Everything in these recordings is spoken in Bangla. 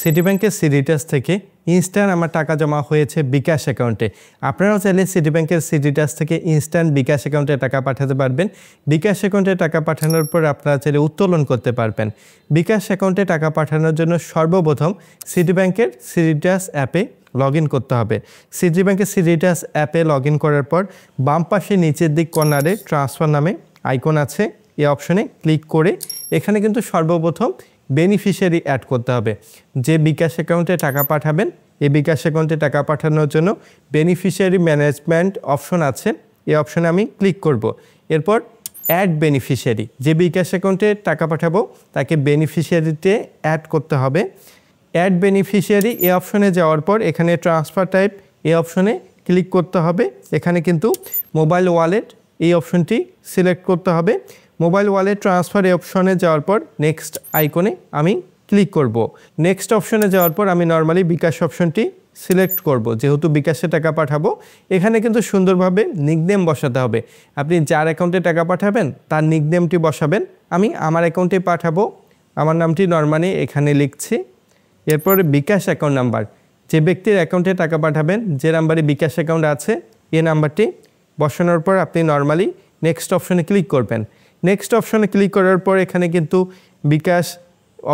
সিটি ব্যাংকের সিডিটাস থেকে ইনস্ট্যান্ট আমার টাকা জমা হয়েছে বিকাশ অ্যাকাউন্টে। আপনারাও চাইলে সিটি ব্যাংকের সিডিটাস থেকে ইনস্ট্যান্ট বিকাশ অ্যাকাউন্টে টাকা পাঠাতে পারবেন। বিকাশ অ্যাকাউন্টে টাকা পাঠানোর পর আপনারা চাইলে উত্তোলন করতে পারবেন। বিকাশ অ্যাকাউন্টে টাকা পাঠানোর জন্য সর্বপ্রথম সিটি ব্যাংকের সিডিটাস অ্যাপে লগ ইন করতে হবে। সিটি ব্যাংকের সিডিটাস অ্যাপে লগ ইন করার পর বাম পাশে নিচের দিক কর্নারে ট্রান্সফার নামে আইকন আছে, এই অপশনে ক্লিক করে এখানে কিন্তু সর্বপ্রথম বেনিফিশিয়ারি অ্যাড করতে হবে। যে বিকাশ অ্যাকাউন্টে টাকা পাঠাবেন, এই বিকাশ অ্যাকাউন্টে টাকা পাঠানোর জন্য বেনিফিশিয়ারি ম্যানেজমেন্ট অপশন আছে, এই অপশনে আমি ক্লিক করব। এরপর অ্যাড বেনিফিশিয়ারি, যে বিকাশ অ্যাকাউন্টে টাকা পাঠাবো তাকে বেনিফিশিয়ারিতে অ্যাড করতে হবে। অ্যাড বেনিফিশিয়ারি এই অপশনে যাওয়ার পর এখানে ট্রান্সফার টাইপ এই অপশনে ক্লিক করতে হবে। এখানে কিন্তু মোবাইল ওয়ালেট এই অপশনটি সিলেক্ট করতে হবে। মোবাইল ওয়ালেট ট্রান্সফার এই অপশনে যাওয়ার পর নেক্সট আইকনে আমি ক্লিক করব। নেক্সট অপশনে যাওয়ার পর আমি নর্মালি বিকাশ অপশনটি সিলেক্ট করব, যেহেতু বিকাশে টাকা পাঠাবো। এখানে কিন্তু সুন্দরভাবে নিকনেম বসাতে হবে। আপনি যার অ্যাকাউন্টে টাকা পাঠাবেন তার নিকনেমটি বসাবেন। আমি আমার অ্যাকাউন্টে পাঠাবো, আমার নামটি নর্মালি এখানে লিখছি। এরপরে বিকাশ অ্যাকাউন্ট নাম্বার, যে ব্যক্তির অ্যাকাউন্টে টাকা পাঠাবেন, যে নাম্বারে বিকাশ অ্যাকাউন্ট আছে এই নাম্বারটি বসানোর পর আপনি নর্মালি নেক্সট অপশনে ক্লিক করবেন। নেক্সট অপশনে ক্লিক করার পর এখানে কিন্তু বিকাশ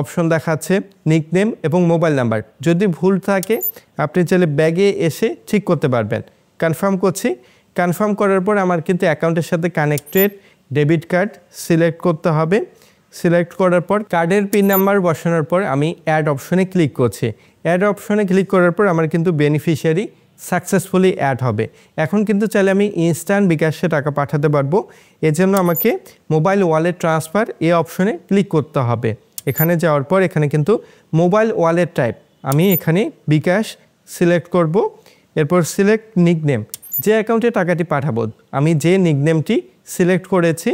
অপশন দেখাচ্ছে, নিকনেম এবং মোবাইল নাম্বার। যদি ভুল থাকে আপনি চাইলে ব্যাগে এসে ঠিক করতে পারবেন। কনফার্ম করছি। কনফার্ম করার পর আমার কিন্তু অ্যাকাউন্টের সাথে কানেক্টেড ডেবিট কার্ড সিলেক্ট করতে হবে। সিলেক্ট করার পর কার্ডের পিন নাম্বার বসানোর পর আমি অ্যাড অপশনে ক্লিক করছি। অ্যাড অপশনে ক্লিক করার পর আমার কিন্তু বেনিফিশিয়ারি সাকসেসফুলি অ্যাড হবে। এখন কিন্তু চাইলে আমি ইনস্ট্যান্ট বিকাশে টাকা পাঠাতে পারবো। এজন্য আমাকে মোবাইল ওয়ালেট ট্রান্সফার এই অপশনে ক্লিক করতে হবে। এখানে যাওয়ার পর এখানে কিন্তু মোবাইল ওয়ালেট টাইপ আমি এখানে বিকাশ সিলেক্ট করব। এরপর সিলেক্ট নিকনেম, যে অ্যাকাউন্টে টাকাটি পাঠাবো আমি যে নিকনেমটি সিলেক্ট করেছি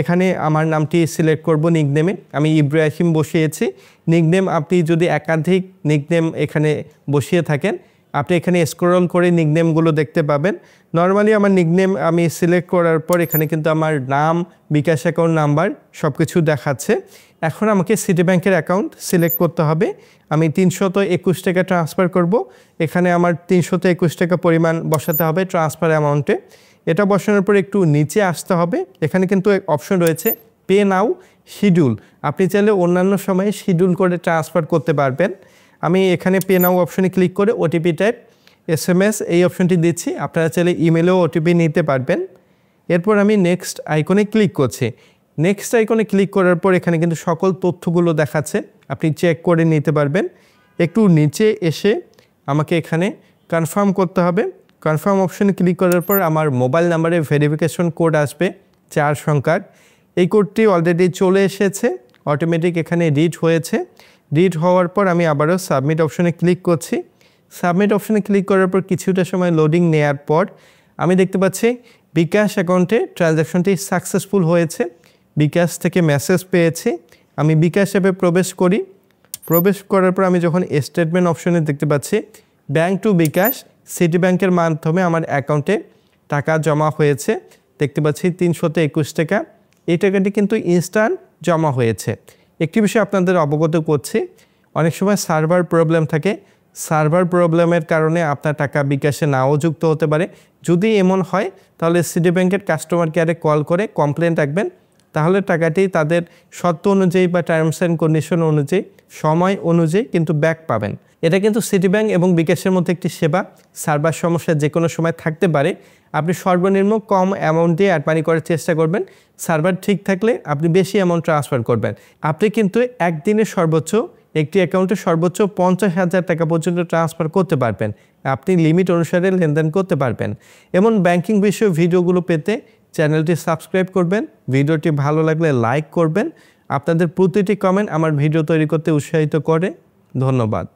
এখানে আমার নামটি সিলেক্ট করব। নিকনেমে আমি ইব্রাহিম বসিয়েছি। নিকনেম আপনি যদি একাধিক নিকনেম এখানে বসিয়ে থাকেন আপনি এখানে স্ক্রল করে নিকনেমগুলো দেখতে পাবেন। নর্মালি আমার নিকনেম আমি সিলেক্ট করার পর এখানে কিন্তু আমার নাম, বিকাশ অ্যাকাউন্ট নাম্বার সব কিছু দেখাচ্ছে। এখন আমাকে সিটি ব্যাংকের অ্যাকাউন্ট সিলেক্ট করতে হবে। আমি 321 টাকা ট্রান্সফার করব। এখানে আমার 321 টাকা পরিমাণ বসাতে হবে ট্রান্সফার অ্যামাউন্টে। এটা বসানোর পর একটু নিচে আসতে হবে। এখানে কিন্তু অপশন রয়েছে পে নাও শিডিউল, আপনি চাইলে অন্যান্য সময়ে শিডিউল করে ট্রান্সফার করতে পারবেন। আমি এখানে পে নাও অপশনে ক্লিক করে ওটিপি টাইপ SMS এই অপশনটি দিচ্ছি। আপনারা চাইলে ইমেলেও ওটিপি নিতে পারবেন। এরপর আমি নেক্সট আইকনে ক্লিক করছি। নেক্সট আইকনে ক্লিক করার পর এখানে কিন্তু সকল তথ্যগুলো দেখাচ্ছে, আপনি চেক করে নিতে পারবেন। একটু নিচে এসে আমাকে এখানে কনফার্ম করতে হবে। কনফার্ম অপশনে ক্লিক করার পর আমার মোবাইল নাম্বারে ভেরিফিকেশন কোড আসবে 4 সংখ্যার। এই কোডটি অলরেডি চলে এসেছে, অটোমেটিক এখানে রিড হয়েছে। রিড হওয়ার পর আমি আবারও সাবমিট অপশনে ক্লিক করছি। সাবমিট অপশনে ক্লিক করার পর কিছুটা সময় লোডিং নেওয়ার পর আমি দেখতে পাচ্ছি বিকাশ অ্যাকাউন্টে ট্রানজ্যাকশনটি সাকসেসফুল হয়েছে। বিকাশ থেকে মেসেজ পেয়েছি। আমি বিকাশ অ্যাপে প্রবেশ করি। প্রবেশ করার পর আমি যখন স্টেটমেন্ট অপশনে দেখতে পাচ্ছি ব্যাংক টু বিকাশ, সিটি ব্যাংকের মাধ্যমে আমার অ্যাকাউন্টে টাকা জমা হয়েছে। দেখতে পাচ্ছি 321 টাকা। এই টাকাটি কিন্তু ইনস্ট্যান্ট জমা হয়েছে। একটি বিষয় আপনাদের অবগত করছি, অনেক সময় সার্ভার প্রবলেম থাকে। সার্ভার প্রবলেমের কারণে আপনার টাকা বিকাশে নাও যুক্ত হতে পারে। যদি এমন হয় তাহলে সিটি ব্যাংকের কাস্টমার কেয়ারে কল করে কমপ্লেন রাখবেন, তাহলে টাকাটি তাদের শর্ত অনুযায়ী বা টার্মস অ্যান্ড কন্ডিশন অনুযায়ী সময় অনুযায়ী কিন্তু ব্যাক পাবেন। এটা কিন্তু সিটি ব্যাংক এবং বিকাশের মধ্যে একটি সেবা। সার্ভার সমস্যা যে কোনো সময় থাকতে পারে। আপনি সর্বনিম্ন কম অ্যামাউন্ট দিয়ে অ্যাড মানি করার চেষ্টা করবেন। সার্ভার ঠিক থাকলে আপনি বেশি অ্যামাউন্ট ট্রান্সফার করবেন। আপনি কিন্তু একদিনে সর্বোচ্চ একটি অ্যাকাউন্টে সর্বোচ্চ 50,000 টাকা পর্যন্ত ট্রান্সফার করতে পারবেন। আপনি লিমিট অনুসারে লেনদেন করতে পারবেন। এমন ব্যাংকিং বিষয়ে ভিডিওগুলো পেতে চ্যানেলটি সাবস্ক্রাইব করবেন। ভিডিওটি ভালো লাগলে লাইক করবেন। আপনাদের প্রতিটি কমেন্ট আমার ভিডিও তৈরি করতে উৎসাহিত করে। ধন্যবাদ।